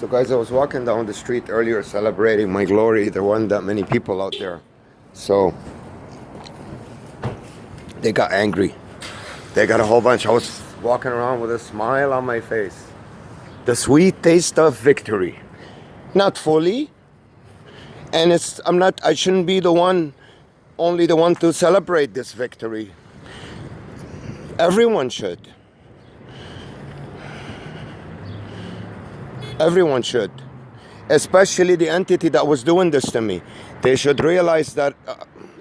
So guys, I was walking down the street earlier celebrating my glory. There weren't that many people out there. So they got angry. They got a whole bunch. I was walking around with a smile on my face. The sweet taste of victory. Not fully. And I shouldn't be only the one to celebrate this victory. Everyone should. Everyone should. Especially the entity that was doing this to me. They should realize that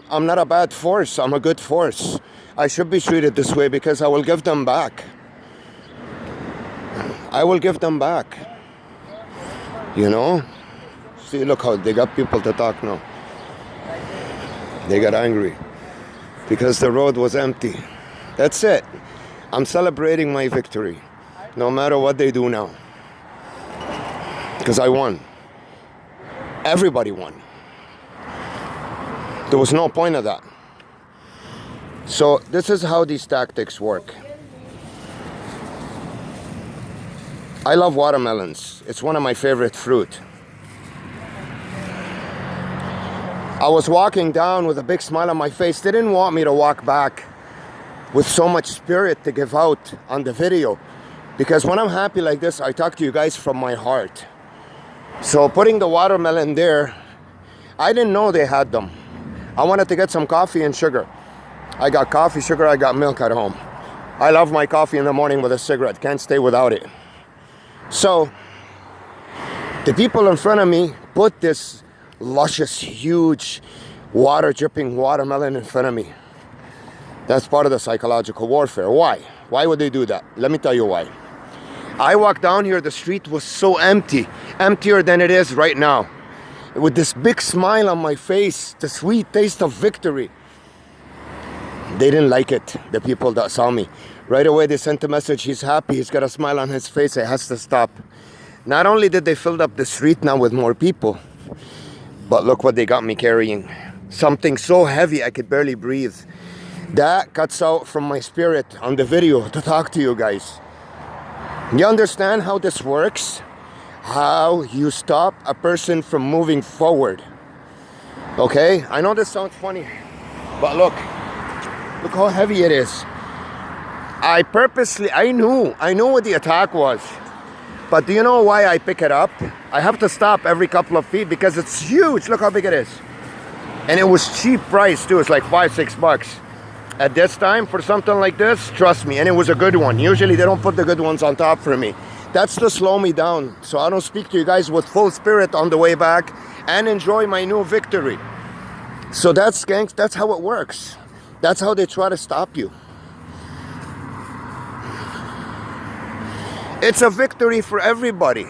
I'm not a bad force. I'm a good force. I should be treated this way because I will give them back. I will give them back. You know? See, look how they got people to talk now. They got angry because the road was empty. That's it. I'm celebrating my victory, no matter what they do now. Because I won. Everybody won. There was no point of that. So this is how these tactics work. I love watermelons. It's one of my favorite fruit. I was walking down with a big smile on my face. They didn't want me to walk back with so much spirit to give out on the video. Because when I'm happy like this, I talk to you guys from my heart. So putting the watermelon there, I didn't know they had them. I wanted to get some coffee and sugar. I got coffee, sugar, I got milk at home. I love my coffee in the morning with a cigarette. Can't stay without it. So, the people in front of me put this luscious, huge, water-dripping watermelon in front of me. That's part of the psychological warfare. Why? Why would they do that? Let me tell you why. I walked down here, the street was so empty. Emptier than it is right now. With this big smile on my face, the sweet taste of victory. They didn't like it, the people that saw me. Right away they sent a message, he's happy, he's got a smile on his face, it has to stop. Not only did they fill up the street now with more people, but look what they got me carrying. Something so heavy I could barely breathe. That cuts out from my spirit on the video to talk to you guys. You understand how this works? How you stop a person from moving forward. Okay? I know this sounds funny, but look how heavy it is. I knew what the attack was. But do you know why I pick it up? I have to stop every couple of feet because it's huge. Look how big it is. And it was cheap price too. It's like $5-6. At this time, for something like this, trust me, and it was a good one. Usually they don't put the good ones on top for me. That's to slow me down, so I don't speak to you guys with full spirit on the way back and enjoy my new victory. So that's how it works. That's how they try to stop you. It's a victory for everybody.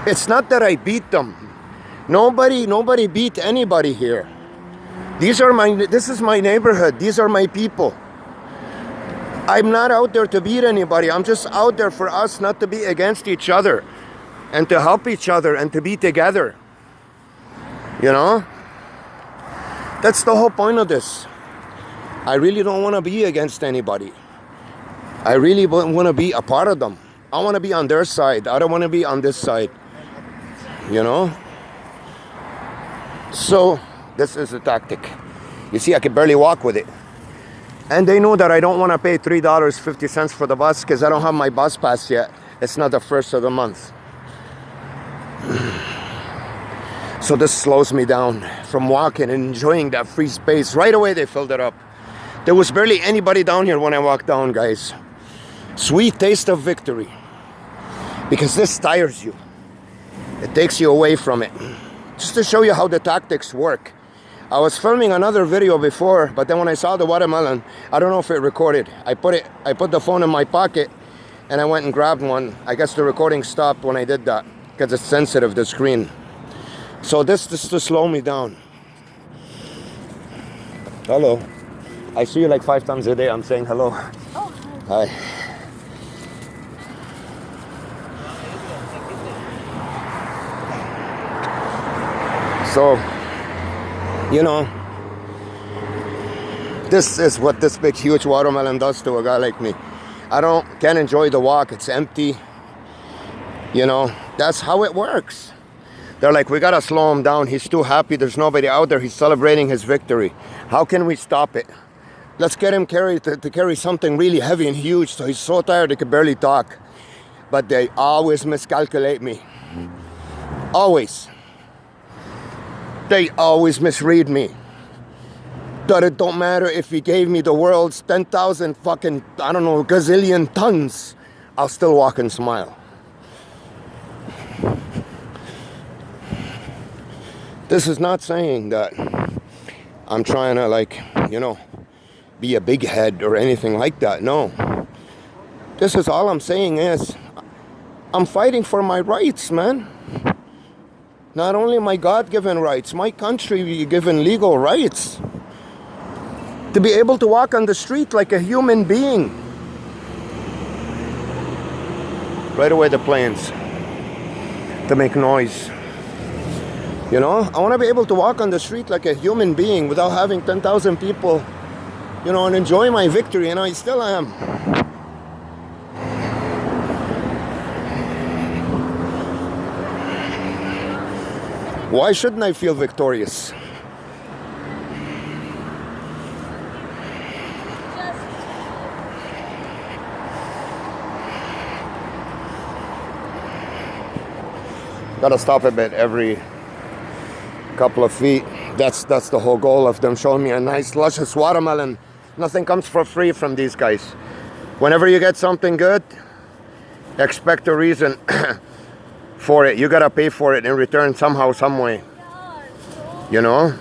It's not that I beat them. Nobody beat anybody here. This is my neighborhood. These are my people. I'm not out there to beat anybody. I'm just out there for us not to be against each other and to help each other and to be together. You know? That's the whole point of this. I really don't want to be against anybody. I really want to be a part of them. I want to be on their side. I don't want to be on this side. You know? So, this is a tactic. You see, I can barely walk with it. And they know that I don't want to pay $3.50 for the bus because I don't have my bus pass yet. It's not the first of the month. So this slows me down from walking and enjoying that free space. Right away they filled it up. There was barely anybody down here when I walked down, guys. Sweet taste of victory. Because this tires you. It takes you away from it. Just to show you how the tactics work. I was filming another video before, but then when I saw the watermelon, I don't know if it recorded. I put the phone in my pocket and I went and grabbed one. I guess the recording stopped when I did that because it's sensitive, the screen. So this to slow me down. Hello. I see you like 5 times a day. I'm saying hello. Oh, hi. So, you know, this is what this big huge watermelon does to a guy like me. Can't enjoy the walk. It's empty. You know, that's how it works. They're like, we gotta slow him down. He's too happy. There's nobody out there. He's celebrating his victory. How can we stop it? Let's get him to carry something really heavy and huge so he's so tired he can barely talk. But they always miscalculate me. Always. They always misread me. That it don't matter if he gave me the world's 10,000 fucking, I don't know, gazillion tons. I'll still walk and smile. This is not saying that I'm trying to, like, you know, be a big head or anything like that. No. This is all I'm saying is I'm fighting for my rights, man. Not only my God-given rights, my country-given legal rights. To be able to walk on the street like a human being. Right away the planes. To make noise. You know, I want to be able to walk on the street like a human being without having 10,000 people, you know, and enjoy my victory, and I still am. Why shouldn't I feel victorious? Gotta stop a bit every couple of feet. That's the whole goal of them showing me a nice luscious watermelon. Nothing comes for free from these guys. Whenever you get something good, expect a reason for it. You gotta pay for it in return somehow, some way. You know?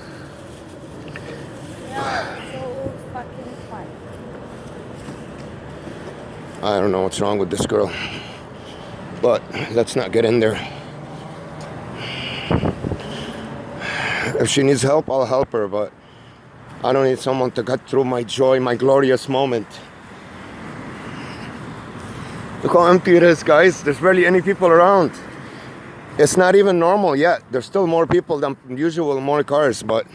I don't know what's wrong with this girl, but let's not get in there. If she needs help, I'll help her, but I don't need someone to cut through my joy, my glorious moment. Look how empty it is, guys. There's barely any people around. It's not even normal yet. There's still more people than usual, more cars, but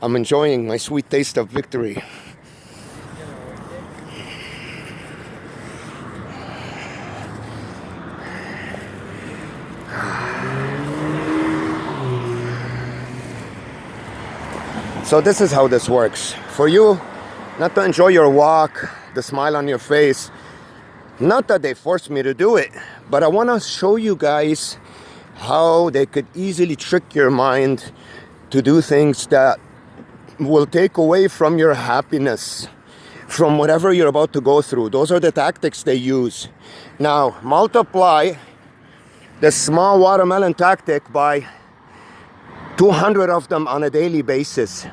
I'm enjoying my sweet taste of victory. So this is how this works. For you, not to enjoy your walk, the smile on your face, not that they forced me to do it, but I want to show you guys how they could easily trick your mind to do things that will take away from your happiness, from whatever you're about to go through. Those are the tactics they use. Now, multiply the small watermelon tactic by 200 of them on a daily basis.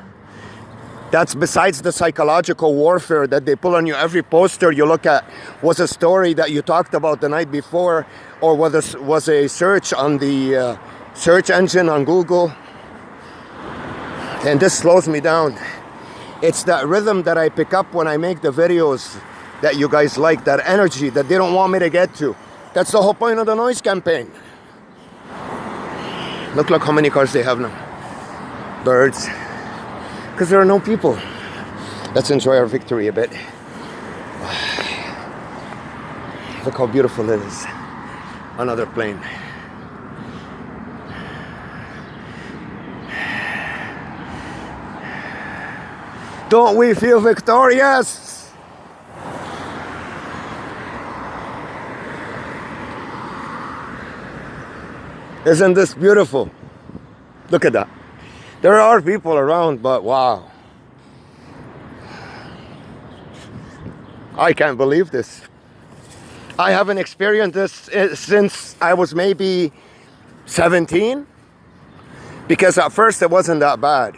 That's besides the psychological warfare that they pull on you. Every poster you look at was a story that you talked about the night before, or was a search on the search engine on Google. And this slows me down. It's that rhythm that I pick up when I make the videos that you guys like, that energy that they don't want me to get to. That's the whole point of the noise campaign. Look how many cars they have now. Birds. Because there are no people. Let's enjoy our victory a bit. Look how beautiful it is. Another plane. Don't we feel victorious? Isn't this beautiful? Look at that. There are people around, but wow. I can't believe this. I haven't experienced this since I was maybe 17. Because at first it wasn't that bad.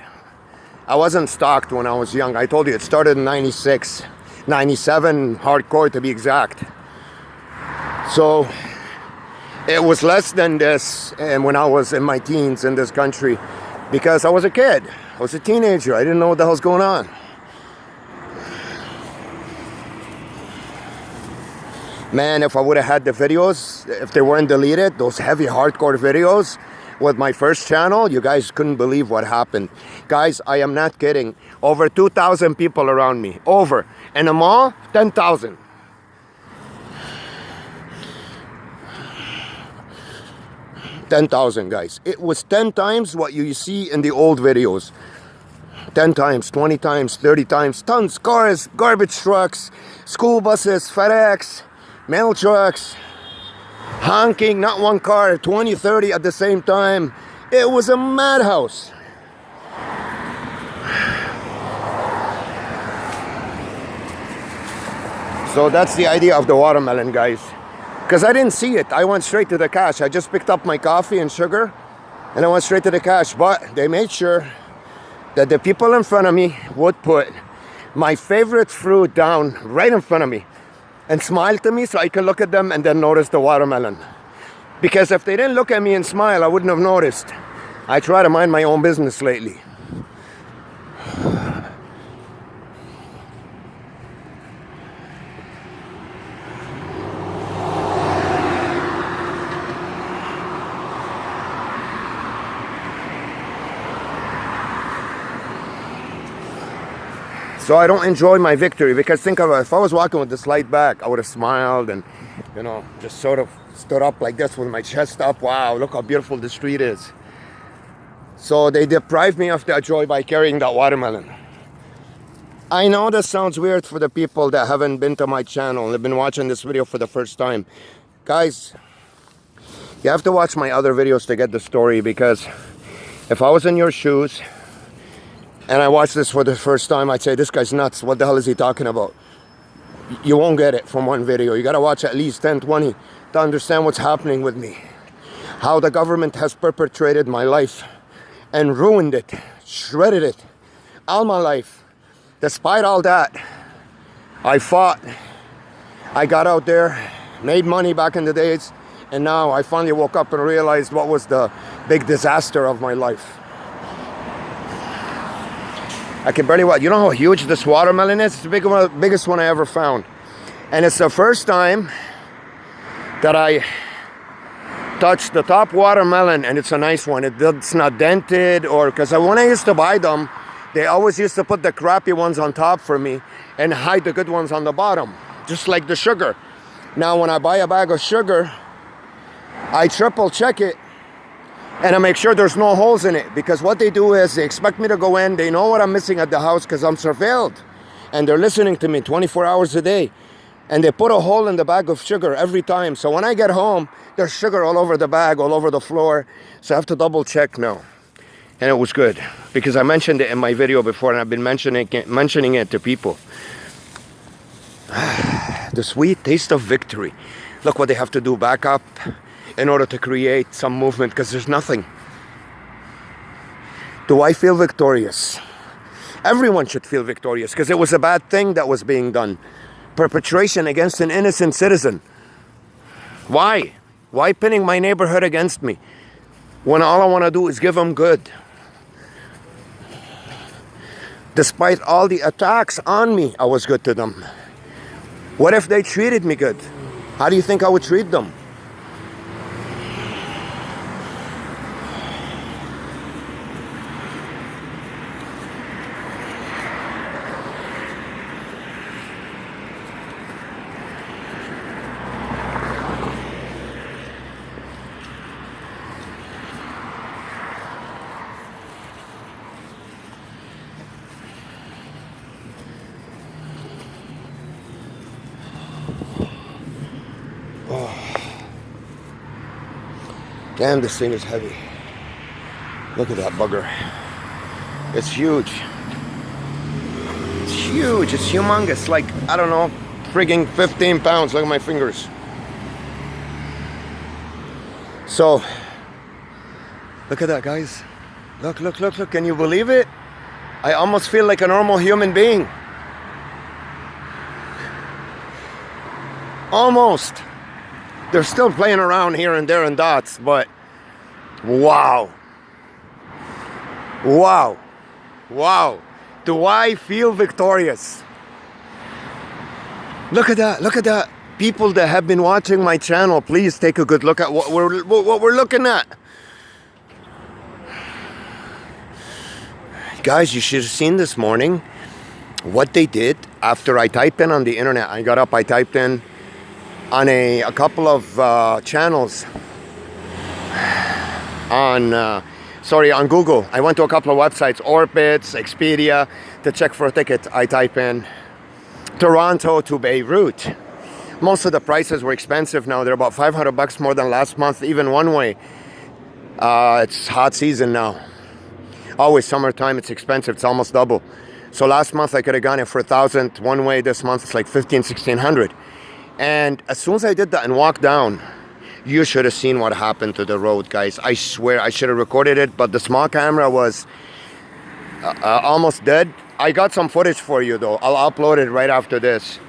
I wasn't stalked when I was young. I told you it started in 96, 97, hardcore to be exact. So it was less than this, and when I was in my teens in this country, because I was a kid. I was a teenager. I didn't know what the hell's going on. Man, if I would have had the videos, if they weren't deleted, those heavy hardcore videos with my first channel, you guys couldn't believe what happened. Guys, I am not kidding. Over 2,000 people around me. Over. In a mall, 10,000. 10,000, guys. It was 10 times what you see in the old videos. 10 times, 20 times, 30 times. Tons, cars, garbage trucks, school buses, FedEx, mail trucks, honking, not one car, 20, 30 at the same time. It was a madhouse. So that's the idea of the watermelon, guys. Because I didn't see it. I went straight to the cash. I just picked up my coffee and sugar and I went straight to the cash. But they made sure that the people in front of me would put my favorite fruit down right in front of me and smile to me so I could look at them and then notice the watermelon. Because if they didn't look at me and smile, I wouldn't have noticed. I try to mind my own business lately. So I don't enjoy my victory, because think of it, if I was walking with this light back, I would have smiled and, you know, just sort of stood up like this with my chest up. Wow, look how beautiful the street is. So they deprived me of that joy by carrying that watermelon. I know this sounds weird for the people that haven't been to my channel and have been watching this video for the first time. Guys, you have to watch my other videos to get the story, because if I was in your shoes and I watched this for the first time, I'd say, this guy's nuts. What the hell is he talking about? You won't get it from one video. You gotta watch at least 10, 20 to understand what's happening with me. How the government has perpetrated my life and ruined it, shredded it, all my life. Despite all that, I fought. I got out there, made money back in the days, and now I finally woke up and realized what was the big disaster of my life. I can barely watch. You know how huge this watermelon is? It's the biggest one I ever found. And it's the first time that I touched the top watermelon, and it's a nice one. It's not dented, or because when I used to buy them, they always used to put the crappy ones on top for me and hide the good ones on the bottom, just like the sugar. Now when I buy a bag of sugar, I triple check it and I make sure there's no holes in it, because what they do is they expect me to go in. They know what I'm missing at the house because I'm surveilled, and they're listening to me 24 hours a day, and they put a hole in the bag of sugar every time. So when I get home, there's sugar all over the bag, all over the floor. So I have to double check now. And it was good, because I mentioned it in my video before, and I've been mentioning it to people. The sweet taste of victory. Look what they have to do, back up in order to create some movement, because there's nothing. Do I feel victorious? Everyone should feel victorious, because it was a bad thing that was being done. Perpetration against an innocent citizen. Why? Why pinning my neighborhood against me when all I want to do is give them good? Despite all the attacks on me, I was good to them. What if they treated me good? How do you think I would treat them? Damn, this thing is heavy. Look at that bugger. It's huge. It's huge. It's humongous. Like, I don't know, frigging 15 pounds. Look at my fingers. So, look at that, guys. Look, look, look, look. Can you believe it? I almost feel like a normal human being. Almost. They're still playing around here and there in dots, but wow. Wow. Wow. Do I feel victorious? Look at that. Look at that. People that have been watching my channel, please take a good look at what we're looking at. Guys, you should have seen this morning what they did after I typed in on the internet. I got up, I typed in on a couple of channels. on Google. I went to a couple of websites, Orbitz, Expedia, to check for a ticket. I type in Toronto to Beirut. Most of the prices were expensive now. They're about $500 more than last month, even one way. It's hot season now. Always summertime, it's expensive. It's almost double. So last month I could have gone it for $1,000 one way. This month it's like $1,500, $1,600. And as soon as I did that and walked down, you should have seen what happened to the road, guys. I swear I should have recorded it, but the small camera was almost dead. I got some footage for you though. I'll upload it right after this.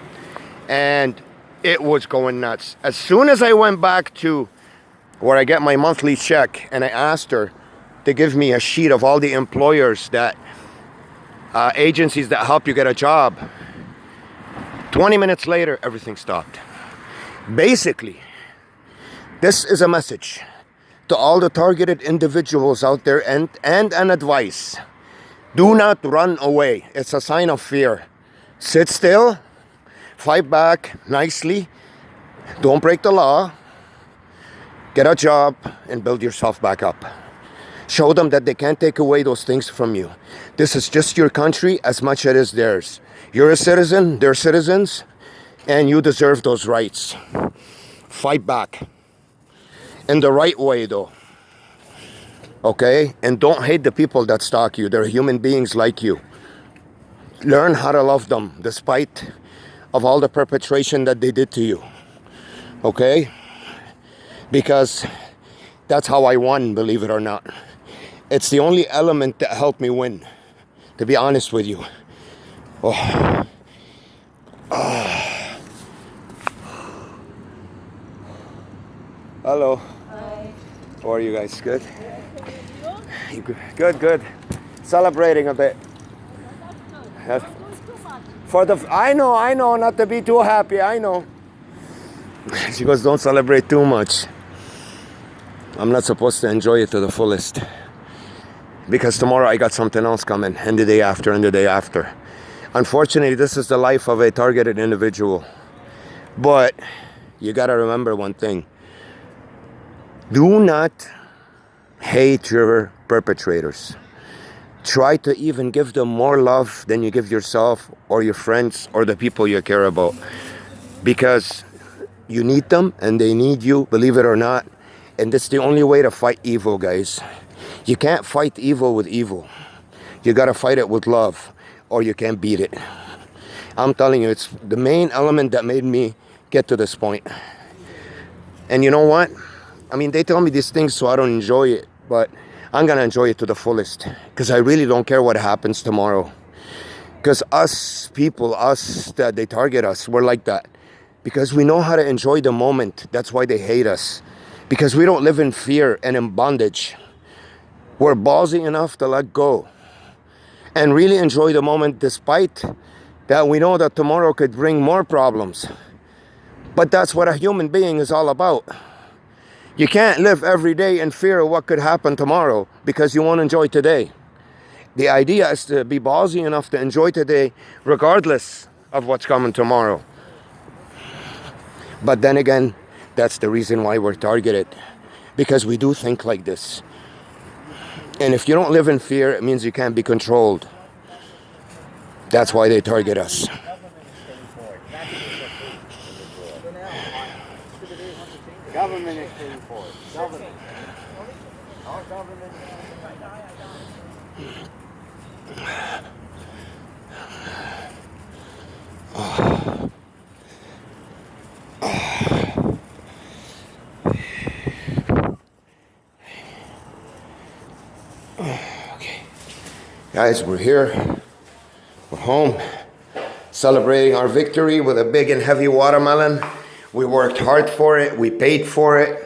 And it was going nuts. As soon as I went back to where I get my monthly check and I asked her to give me a sheet of all the employers that agencies that help you get a job, 20 minutes later everything stopped. Basically, this is a message to all the targeted individuals out there and an advice. Do not run away. It's a sign of fear. Sit still, fight back nicely, don't break the law, get a job, and build yourself back up. Show them that they can't take away those things from you. This is just your country as much as it is theirs. You're a citizen, they're citizens, and you deserve those rights. Fight back. In the right way though. Okay? And don't hate the people that stalk you. They're human beings like you. Learn how to love them despite of all the perpetration that they did to you. Okay? Because that's how I won, believe it or not. It's the only element that helped me win, to be honest with you. Oh. Oh. Hello. Hi. How are you guys? Good? Good, good. Celebrating a bit. I know, not to be too happy, I know. She goes, don't celebrate too much. I'm not supposed to enjoy it to the fullest. Because tomorrow I got something else coming, and the day after, and the day after. Unfortunately, this is the life of a targeted individual. But you gotta remember one thing. Do not hate your perpetrators. Try to even give them more love than you give yourself or your friends or the people you care about. Because you need them and they need you, believe it or not. And that's the only way to fight evil, guys. You can't fight evil with evil. You gotta fight it with love, or you can't beat it. I'm telling you, it's the main element that made me get to this point. And you know what? I mean, they tell me these things so I don't enjoy it, but I'm gonna enjoy it to the fullest, because I really don't care what happens tomorrow. Because us people, us that they target us, we're like that. Because we know how to enjoy the moment. That's why they hate us. Because we don't live in fear and in bondage. We're ballsy enough to let go and really enjoy the moment, despite that we know that tomorrow could bring more problems. But that's what a human being is all about. You can't live every day in fear of what could happen tomorrow because you won't enjoy today. The idea is to be ballsy enough to enjoy today regardless of what's coming tomorrow. But then again, that's the reason why we're targeted, because we do think like this. And if you don't live in fear, it means you can't be controlled. That's why they target us. Government is paying for it. Government. Our government is Okay. Guys, we're here. We're home. Celebrating our victory with a big and heavy watermelon. We worked hard for it. We paid for it.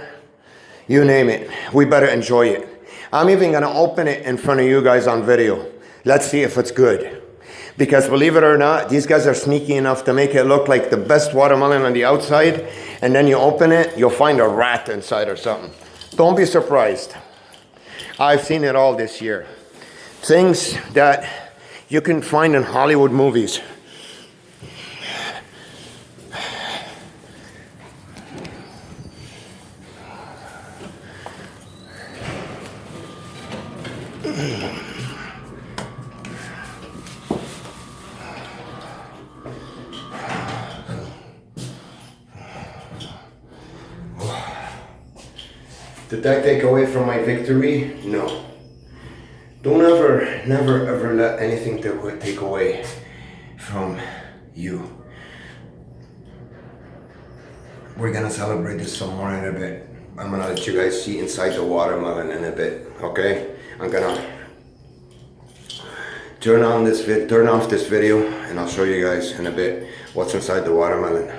You name it. We better enjoy it. I'm even going to open it in front of you guys on video. Let's see if it's good. Because believe it or not, these guys are sneaky enough to make it look like the best watermelon on the outside. And then you open it, you'll find a rat inside or something. Don't be surprised. I've seen it all this year. Things that you can find in Hollywood movies. Did that take away from my victory? No. Don't ever, never, ever let anything take away from you. We're gonna celebrate this some more in a bit. I'm gonna let you guys see inside the watermelon in a bit, okay? I'm gonna turn off this video and I'll show you guys in a bit what's inside the watermelon.